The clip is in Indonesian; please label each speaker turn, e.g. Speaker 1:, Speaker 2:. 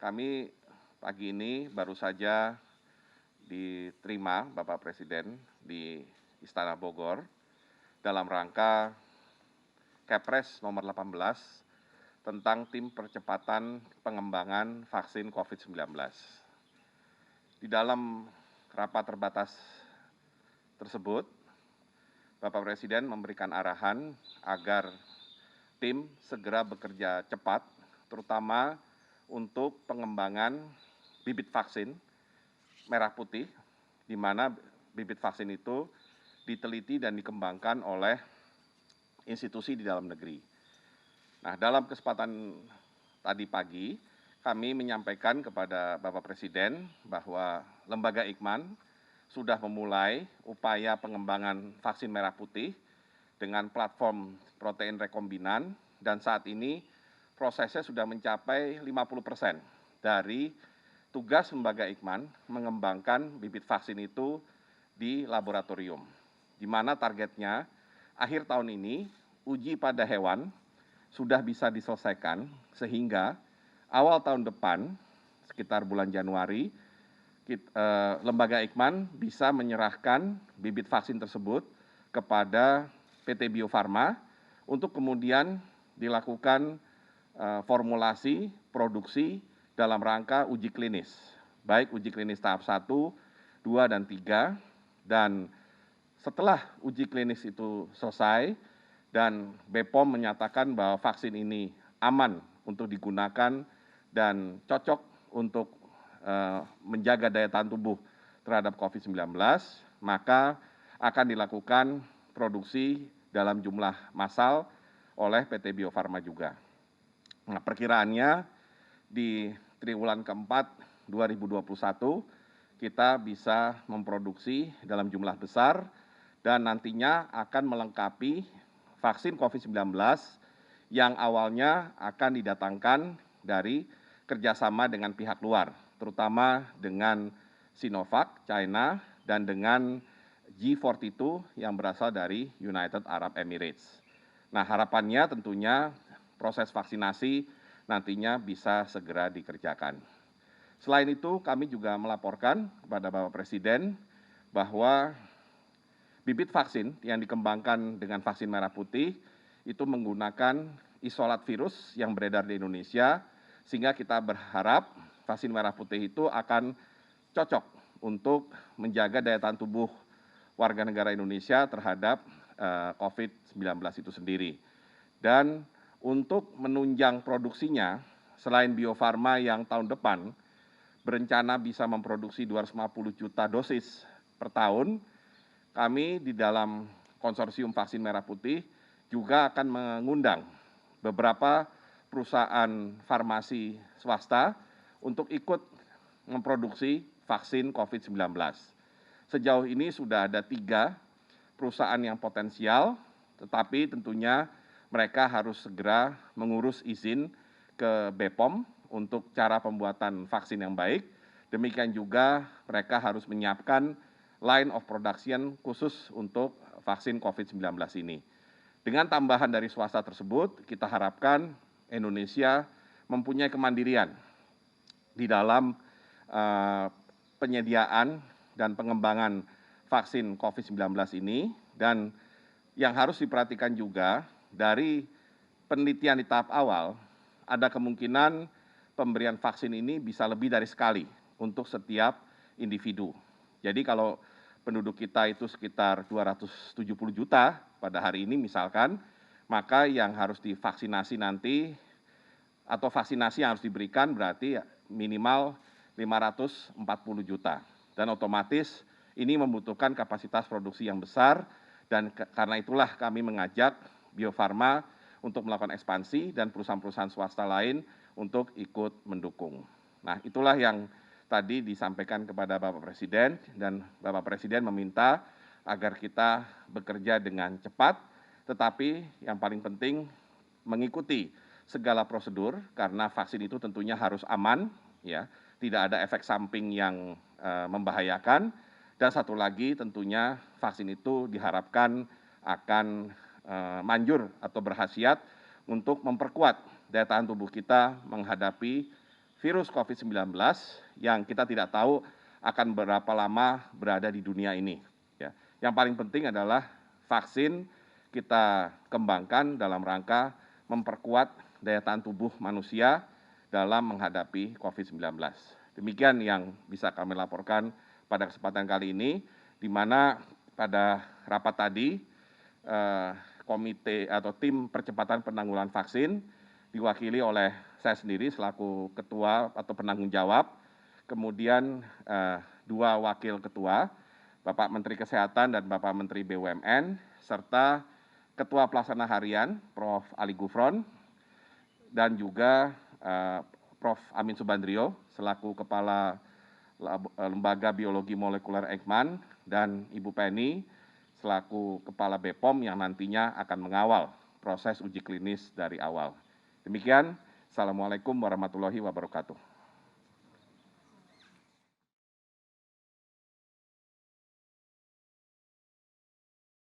Speaker 1: Kami pagi ini baru saja diterima Bapak Presiden di Istana Bogor dalam rangka Kepres nomor 18 tentang tim percepatan pengembangan vaksin COVID-19. Di dalam rapat terbatas tersebut, Bapak Presiden memberikan arahan agar tim segera bekerja cepat, terutama untuk pengembangan bibit vaksin merah putih, di mana bibit vaksin itu diteliti dan dikembangkan oleh institusi di dalam negeri. Nah, dalam kesempatan tadi pagi, kami menyampaikan kepada Bapak Presiden bahwa Lembaga Eijkman sudah memulai upaya pengembangan vaksin merah putih dengan platform protein rekombinan, dan saat ini prosesnya sudah mencapai 50% dari tugas Lembaga Eijkman mengembangkan bibit vaksin itu di laboratorium, di mana targetnya akhir tahun ini uji pada hewan sudah bisa diselesaikan sehingga awal tahun depan sekitar bulan Januari Lembaga Eijkman bisa menyerahkan bibit vaksin tersebut kepada PT Bio Farma untuk kemudian dilakukan formulasi produksi dalam rangka uji klinis, baik uji klinis tahap 1, 2, dan 3, dan setelah uji klinis itu selesai dan BPOM menyatakan bahwa vaksin ini aman untuk digunakan dan cocok untuk menjaga daya tahan tubuh terhadap COVID-19, maka akan dilakukan produksi dalam jumlah massal oleh PT Bio Farma juga. Nah, perkiraannya di triwulan keempat 2021 kita bisa memproduksi dalam jumlah besar dan nantinya akan melengkapi vaksin COVID-19 yang awalnya akan didatangkan dari kerjasama dengan pihak luar, terutama dengan Sinovac, China, dan dengan G42 yang berasal dari United Arab Emirates. Nah, harapannya tentunya proses vaksinasi nantinya bisa segera dikerjakan. Selain itu, kami juga melaporkan kepada Bapak Presiden bahwa bibit vaksin yang dikembangkan dengan vaksin merah putih itu menggunakan isolat virus yang beredar di Indonesia, sehingga kita berharap vaksin merah putih itu akan cocok untuk menjaga daya tahan tubuh warga negara Indonesia terhadap COVID-19 itu sendiri. Dan untuk menunjang produksinya, selain Bio Farma yang tahun depan berencana bisa memproduksi 250 juta dosis per tahun, kami di dalam konsorsium vaksin merah putih juga akan mengundang beberapa perusahaan farmasi swasta untuk ikut memproduksi vaksin COVID-19. Sejauh ini sudah ada 3 perusahaan yang potensial, tetapi tentunya mereka harus segera mengurus izin ke BPOM untuk cara pembuatan vaksin yang baik. Demikian juga mereka harus menyiapkan line of production khusus untuk vaksin COVID-19 ini. Dengan tambahan dari swasta tersebut, kita harapkan Indonesia mempunyai kemandirian di dalam penyediaan dan pengembangan vaksin COVID-19 ini, dan yang harus diperhatikan juga dari penelitian di tahap awal, ada kemungkinan pemberian vaksin ini bisa lebih dari sekali untuk setiap individu. Jadi kalau penduduk kita itu sekitar 270 juta pada hari ini misalkan, maka yang harus divaksinasi nanti atau vaksinasi yang harus diberikan berarti minimal 540 juta. Dan otomatis ini membutuhkan kapasitas produksi yang besar, dan karena itulah kami mengajak Bio Farma untuk melakukan ekspansi dan perusahaan-perusahaan swasta lain untuk ikut mendukung. Nah, itulah yang tadi disampaikan kepada Bapak Presiden, dan Bapak Presiden meminta agar kita bekerja dengan cepat, tetapi yang paling penting mengikuti segala prosedur karena vaksin itu tentunya harus aman, ya, tidak ada efek samping yang membahayakan, dan satu lagi tentunya vaksin itu diharapkan akan manjur atau berkhasiat untuk memperkuat daya tahan tubuh kita menghadapi virus COVID-19 yang kita tidak tahu akan berapa lama berada di dunia ini. Ya. Yang paling penting adalah vaksin kita kembangkan dalam rangka memperkuat daya tahan tubuh manusia dalam menghadapi COVID-19. Demikian yang bisa kami laporkan pada kesempatan kali ini, di mana pada rapat tadi komite atau tim percepatan penanggulangan vaksin diwakili oleh saya sendiri selaku ketua atau penanggung jawab, kemudian 2 wakil ketua, Bapak Menteri Kesehatan dan Bapak Menteri BUMN, serta Ketua Pelaksana Harian, Prof. Ali Gufron, dan juga Prof. Amin Subandrio, selaku Kepala Lembaga Biologi Molekuler Eijkman, dan Ibu Penny, selaku Kepala BPOM yang nantinya akan mengawal proses uji klinis dari awal. Demikian, Assalamualaikum warahmatullahi wabarakatuh.